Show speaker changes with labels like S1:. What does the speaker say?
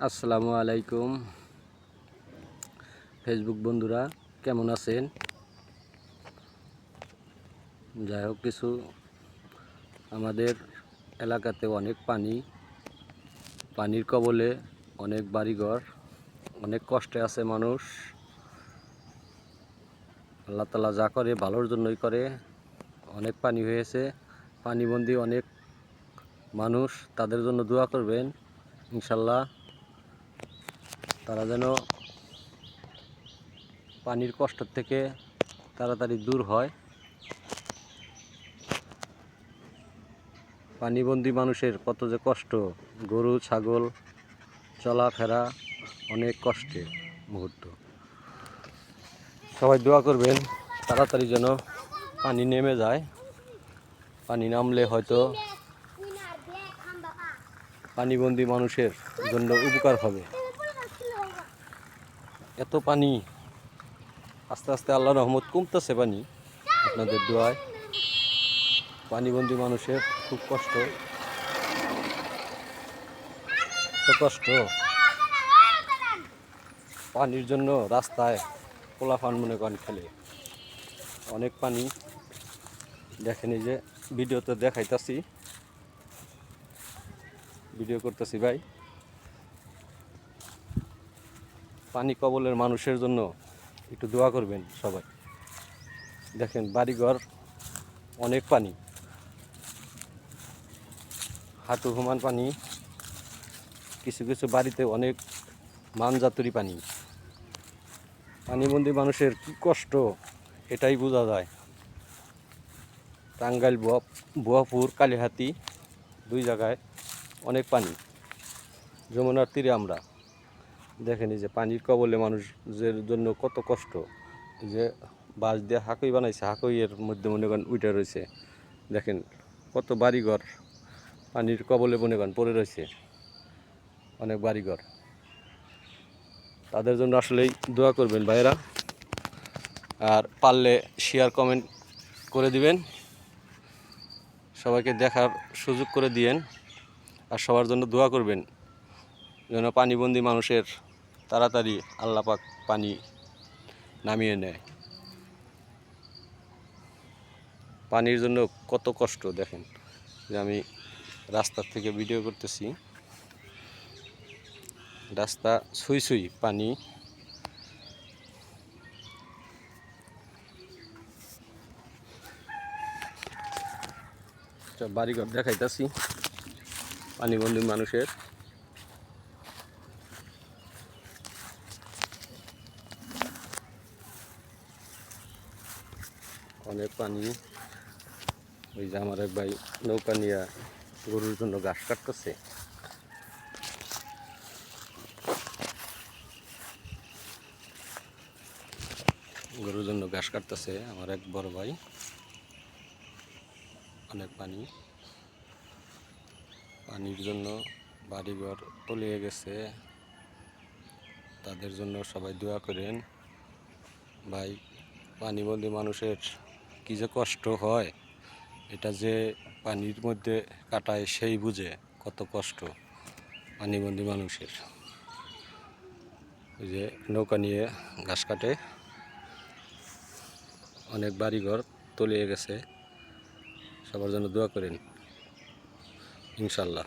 S1: আসসালামু আলাইকুম ফেসবুক বন্ধুরা, কেমন আছেন? যাই হোক, কিছু আমাদের এলাকাতে অনেক পানির কবলে অনেক বাড়িঘর, অনেক কষ্টে আছে মানুষ। আল্লাহ তাআলা যা করে ভালোর জন্যই করে। অনেক পানি হয়েছে, পানিবন্দী অনেক মানুষ, তাদের জন্য দোয়া করবেন ইনশাল্লাহ। তারা যেন পানির কষ্ট থেকে তাড়াতাড়ি দূর হয়। পানিবন্দী মানুষের কত যে কষ্ট, গরু ছাগল চলাফেরা অনেক কষ্টের মুহূর্ত। সবাই দোয়া করবেন তাড়াতাড়ি যেন পানি নেমে যায়। পানি নামলে হয়তো পানিবন্দী মানুষের জন্য উপকার হবে। এত পানি, আস্তে আস্তে আল্লাহর রহমত কমতেছে পানি আপনাদের দোয়ায়। পানিবন্দী মানুষের খুব কষ্ট, পানির জন্য রাস্তায় পোলাপান মনে করেন খেলে। অনেক পানি, দেখেন এই যে ভিডিওতে দেখাইতাছি, ভিডিও করতেছি ভাই। পানি কবলের মানুষের জন্য একটু দোয়া করবেন সবাই। দেখেন বাড়িঘর অনেক পানি, হাঁটু সমান পানি, কিছু কিছু বাড়িতে অনেক মানজাতুরি পানি। পানিবন্দী মানুষের কি কষ্ট এটাই বোঝা যায়। টাঙ্গাইল বুয়াপুর কালীহাতি দুই জায়গায় অনেক পানি। যমুনার তীরে আমরা দেখেন এই যে পানির কবলে মানুষের জন্য কত কষ্ট। এই যে বাঁশ দিয়ে হাঁকুই বানাইছে, হাঁকুইয়ের মধ্যে মনে করেন উইটা রয়েছে। দেখেন কত বাড়িঘর পানির কবলে মনে করেন পড়ে রয়েছে, অনেক বাড়িঘর। তাদের জন্য আসলেই দোয়া করবেন ভাইয়েরা, আর পারলে শেয়ার কমেন্ট করে দিবেন, সবাইকে দেখার সুযোগ করে দিয়েন। আর সবার জন্য দোয়া করবেন যেন পানিবন্দী মানুষের তাড়াতাড়ি আল্লাহ পাক পানি নামিয়ে নেয়। পানির জন্য কত কষ্ট দেখেন, যে আমি রাস্তার থেকে ভিডিও করতেছি, রাস্তা ছুঁই ছুঁই পানি। বাড়িঘর দেখাইতেছি পানিবন্দী মানুষের। অনেক পানি। ওই যে আমার এক ভাই নৌকা নিয়ে গরুর জন্য ঘাস কাটতেছে। গরুর জন্য ঘাস কাটতেছে আমার এক বড় ভাই। অনেক পানি, পানির জন্য বাড়িঘর তলিয়ে গেছে। তাদের জন্য সবাই দোয়া করেন ভাই। পানিবন্দী মানুষের কি যে কষ্ট হয়, এটা যে পানির মধ্যে কাটায় সেই বুঝে কত কষ্ট পানিবন্দী মানুষের। ওই যে নৌকা নিয়ে ঘাস কাটে, অনেক বাড়িঘর তলিয়ে গেছে। সবার জন্য দোয়া করেন ইনশাল্লাহ।